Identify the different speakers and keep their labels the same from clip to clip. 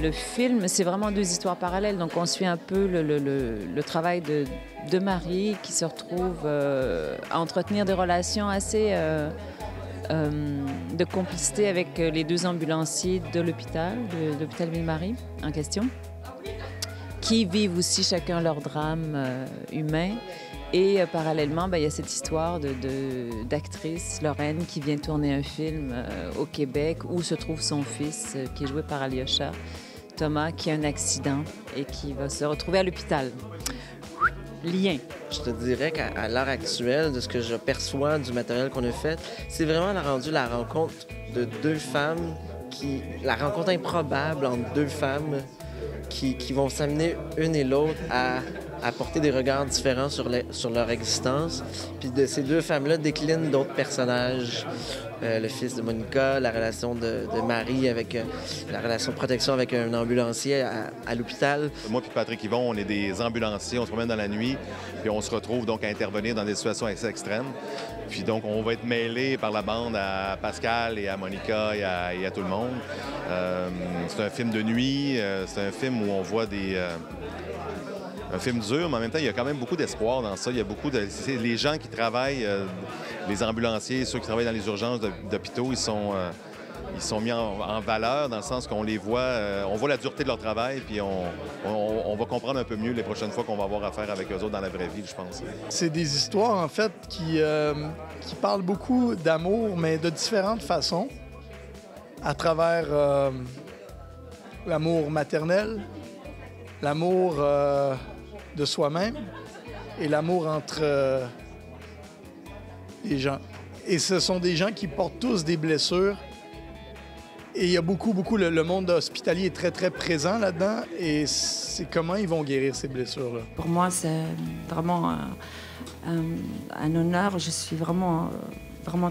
Speaker 1: Le film, c'est vraiment deux histoires parallèles. Donc, on suit un peu le travail de Marie qui se retrouve à entretenir des relations assez de complicité avec les deux ambulanciers de l'hôpital Ville-Marie en question, qui vivent aussi chacun leur drame humain. Et parallèlement, il y a cette histoire d'actrice, Lorraine, qui vient tourner un film au Québec où se trouve son fils, qui est joué par Alyosha, Thomas, qui a un accident et qui va se retrouver à l'hôpital. Lien.
Speaker 2: Je te dirais qu'à l'heure actuelle, de ce que je perçois du matériel qu'on a fait, c'est vraiment la rencontre de deux femmes, la rencontre improbable entre deux femmes qui vont s'amener une et l'autre à apporter des regards différents sur leur existence. Puis de ces deux femmes-là déclinent d'autres personnages. Le fils de Monica, la relation de Marie avec la relation de protection avec un ambulancier à l'hôpital.
Speaker 3: Moi puis Patrick Yvon, on est des ambulanciers, on se promène dans la nuit, puis on se retrouve donc à intervenir dans des situations assez extrêmes. Puis donc, on va être mêlés par la bande à Pascal et à Monica et à tout le monde. C'est un film de nuit, c'est un film où on voit un film dur, mais en même temps, il y a quand même beaucoup d'espoir dans ça. Il y a beaucoup de... Les gens qui travaillent, les ambulanciers, ceux qui travaillent dans les urgences d'hôpitaux, ils sont mis en valeur dans le sens qu'on les voit, on voit la dureté de leur travail, puis on va comprendre un peu mieux les prochaines fois qu'on va avoir affaire avec eux autres dans la vraie vie, je pense.
Speaker 4: C'est des histoires, en fait, qui parlent beaucoup d'amour, mais de différentes façons, à travers l'amour maternel, l'amour de soi-même et l'amour entre les gens. Et ce sont des gens qui portent tous des blessures. Et il y a beaucoup, le monde hospitalier est très, très présent là-dedans. Et c'est comment ils vont guérir ces blessures-là.
Speaker 5: Pour moi, c'est vraiment un honneur. Je suis vraiment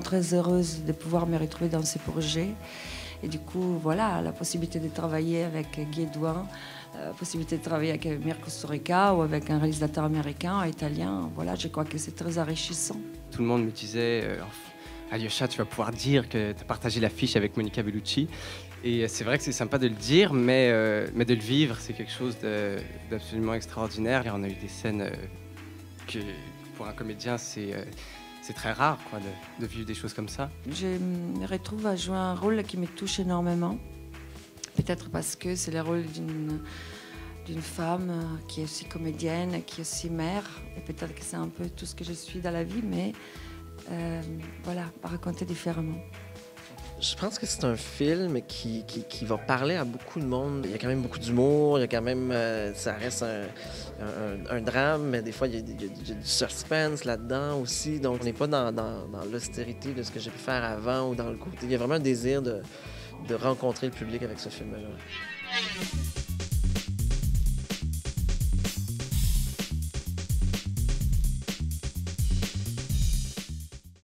Speaker 5: très heureuse de pouvoir me retrouver dans ces projets. Et du coup, voilà, la possibilité de travailler avec Guy Edouin, la possibilité de travailler avec Mirko Storica ou avec un réalisateur américain, italien, voilà, je crois que c'est très enrichissant.
Speaker 6: Tout le monde me disait Alyosha, tu vas pouvoir dire que tu as partagé l'affiche avec Monica Bellucci. Et c'est vrai que c'est sympa de le dire, mais de le vivre, c'est quelque chose d'absolument extraordinaire. Et on a eu des scènes que, pour un comédien, c'est très rare quoi, de vivre des choses comme ça.
Speaker 5: Je me retrouve à jouer un rôle qui me touche énormément. Peut-être parce que c'est le rôle d'une femme qui est aussi comédienne, qui est aussi mère. Et peut-être que c'est un peu tout ce que je suis dans la vie, mais voilà, raconter différemment.
Speaker 2: Je pense que c'est un film qui va parler à beaucoup de monde. Il y a quand même beaucoup d'humour, il y a quand même... ça reste un drame, mais des fois, il y a du suspense là-dedans aussi. Donc, on n'est pas dans l'austérité de ce que j'ai pu faire avant ou dans le côté... Il y a vraiment un désir de rencontrer le public avec ce film-là.